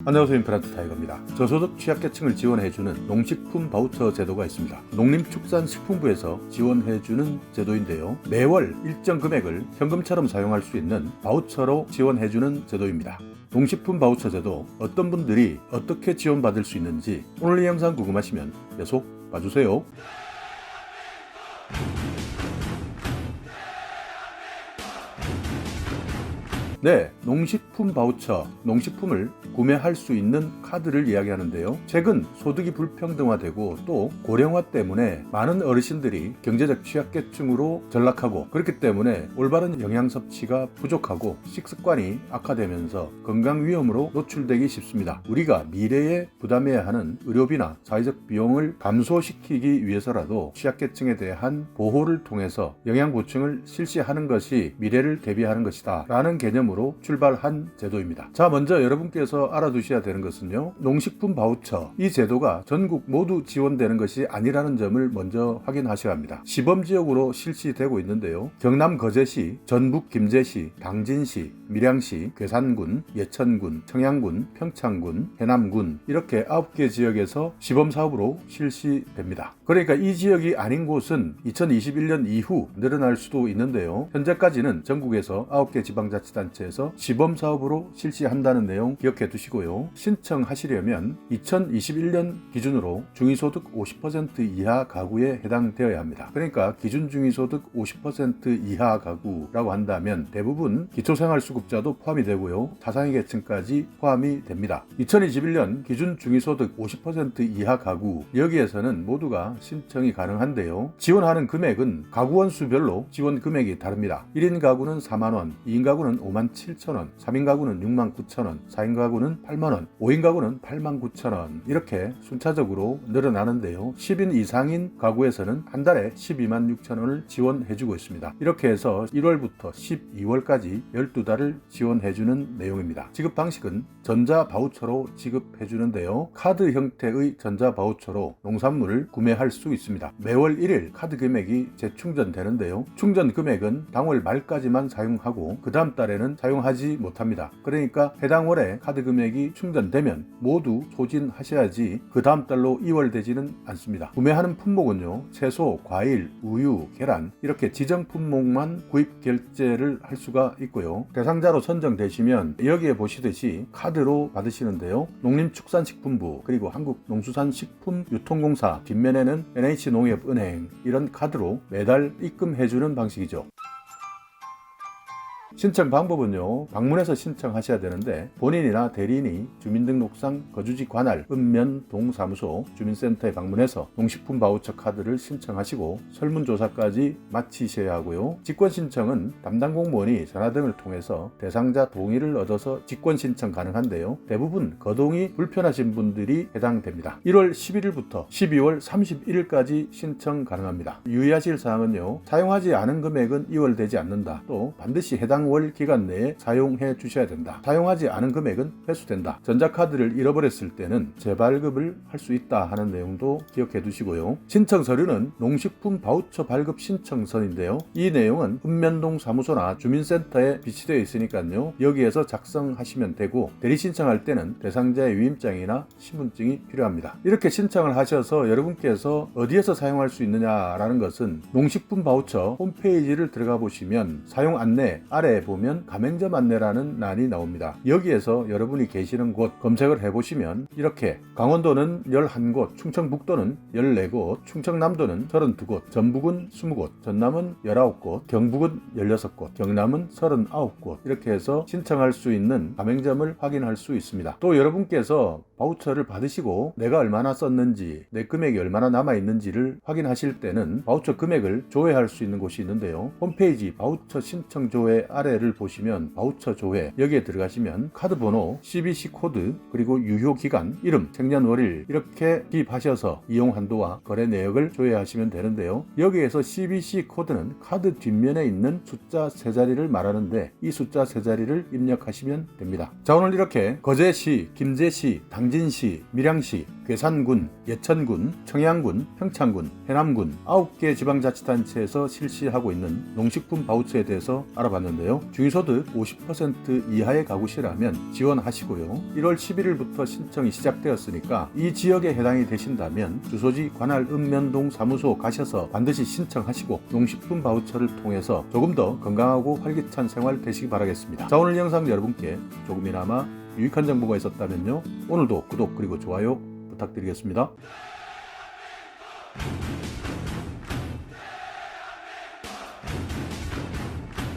안녕하세요. 임플란트 타이거입니다. 저소득 취약계층을 지원해주는 농식품 바우처 제도가 있습니다. 농림축산식품부에서 지원해주는 제도인데요. 매월 일정 금액을 현금처럼 사용할 수 있는 바우처로 지원해주는 제도입니다. 농식품 바우처 제도 어떤 분들이 어떻게 지원받을 수 있는지 오늘 이 영상 궁금하시면 계속 봐주세요. 네, 농식품 바우처, 농식품을 구매할 수 있는 카드를 이야기하는데요. 최근 소득이 불평등화되고 또 고령화 때문에 많은 어르신들이 경제적 취약계층으로 전락하고 그렇기 때문에 올바른 영양 섭취가 부족하고 식습관이 악화되면서 건강 위험으로 노출되기 쉽습니다. 우리가 미래에 부담해야 하는 의료비나 사회적 비용을 감소시키기 위해서라도 취약계층에 대한 보호를 통해서 영양 보충을 실시하는 것이 미래를 대비하는 것이다 라는 개념으로 출발한 제도입니다. 자, 먼저 여러분께서 알아두셔야 되는 것은요, 농식품 바우처, 이 제도가 전국 모두 지원되는 것이 아니라는 점을 먼저 확인하셔야 합니다. 시범지역으로 실시되고 있는데요. 경남 거제시, 전북 김제시, 당진시, 밀양시, 괴산군, 예천군, 청양군, 평창군, 해남군 이렇게 9개 지역에서 시범사업으로 실시됩니다. 그러니까 이 지역이 아닌 곳은 2021년 이후 늘어날 수도 있는데요. 현재까지는 전국에서 9개 지방자치단체에서 시범사업으로 실시한다는 내용 기억해 두시고요. 신청하시려면 2021년 기준으로 중위소득 50% 이하 가구에 해당되어야 합니다. 그러니까 기준 중위소득 50% 이하 가구라고 한다면 대부분 기초생활수급자도 포함이 되고요. 자상위 계층까지 포함이 됩니다. 2021년 기준 중위소득 50% 이하 가구, 여기에서는 모두가 신청이 가능한데요. 지원하는 금액은 가구원 수별로 지원 금액이 다릅니다. 1인 가구는 4만원, 2인 가구는 57,000원, 3인 가구는 69,000원, 4인 가구는 8만원, 5인 가구는 89,000원 이렇게 순차적으로 늘어나는데요. 10인 이상인 가구에서는 한 달에 126,000원을 지원해주고 있습니다. 이렇게 해서 1월부터 12월까지 12달을 지원해주는 내용입니다. 지급 방식은 전자 바우처로 지급해주는데요. 카드 형태의 전자 바우처로 농산물을 구매할 수 있습니다. 매월 1일 카드 금액이 재충전되는데요. 충전 금액은 당월 말까지만 사용하고 그 다음 달에는 사용하지 못합니다. 그러니까 해당 월에 카드 금액이 충전되면 모두 소진하셔야지 그 다음 달로 이월되지는 않습니다. 구매하는 품목은요, 채소, 과일, 우유, 계란 이렇게 지정 품목만 구입 결제를 할 수가 있고요. 대상자로 선정되시면 여기에 보시듯이 카드로 받으시는데요. 농림축산식품부 그리고 한국농수산식품유통공사, 뒷면에는 NH농협은행 이런 카드로 매달 입금해주는 방식이죠. 신청 방법은요, 방문해서 신청하셔야 되는데 본인이나 대리인이 주민등록상 거주지 관할 읍면동사무소 주민센터에 방문해서 농식품 바우처 카드를 신청하시고 설문조사까지 마치셔야 하고요. 직권신청은 담당 공무원이 전화 등을 통해서 대상자 동의를 얻어서 직권신청 가능한데요. 대부분 거동이 불편하신 분들이 해당됩니다. 1월 11일부터 12월 31일까지 신청 가능합니다. 유의하실 사항은요, 사용하지 않은 금액은 이월되지 않는다. 또 반드시 해당 월 기간 내에 사용해 주셔야 된다. 사용하지 않은 금액은 회수된다. 전자카드를 잃어버렸을 때는 재발급을 할 수 있다 하는 내용도 기억해 두시고요. 신청 서류는 농식품 바우처 발급 신청서인데요. 이 내용은 읍면동 사무소나 주민센터에 비치되어 있으니까요. 여기에서 작성하시면 되고 대리 신청할 때는 대상자의 위임장이나 신분증이 필요합니다. 이렇게 신청을 하셔서 여러분께서 어디에서 사용할 수 있느냐라는 것은 농식품 바우처 홈페이지를 들어가 보시면 사용 안내 아래 보면 가맹점 안내라는欄이 나옵니다. 여기에서 여러분이 계시는 곳 검색을 해보시면 이렇게 강원도는 11곳, 충청북도는 14곳, 충청남도는 32곳, 전북은 20곳, 전남은 19곳, 경북은 16곳, 경남은 39곳 이렇게 해서 신청할 수 있는 가맹점을 확인할 수 있습니다. 또 여러분께서 바우처를 받으시고 내가 얼마나 썼는지, 내 금액이 얼마나 남아있는지를 확인하실 때는 바우처 금액을 조회할 수 있는 곳이 있는데요. 홈페이지 바우처 신청 조회 아래를 보시면 바우처 조회, 여기에 들어가시면 카드 번호, CBC 코드, 그리고 유효 기간, 이름, 생년월일 이렇게 기입하셔서 이용 한도와 거래 내역을 조회하시면 되는데요. 여기에서 CBC 코드는 카드 뒷면에 있는 숫자 3자리를 말하는데 이 숫자 3자리를 입력하시면 됩니다. 자, 오늘 이렇게 거제시, 김제시, 당진시, 밀양시, 괴산군, 예천군, 청양군, 평창군, 해남군 9개 지방자치단체에서 실시하고 있는 농식품 바우처에 대해서 알아봤는데요. 중위소득 50% 이하의 가구시라면 지원하시고요. 1월 11일부터 신청이 시작되었으니까 이 지역에 해당이 되신다면 주소지 관할 읍면동 사무소 가셔서 반드시 신청하시고 농식품 바우처를 통해서 조금 더 건강하고 활기찬 생활 되시기 바라겠습니다. 자, 오늘 영상 여러분께 조금이나마 유익한 정보가 있었다면요. 오늘도 구독 그리고 좋아요 부탁드리겠습니다.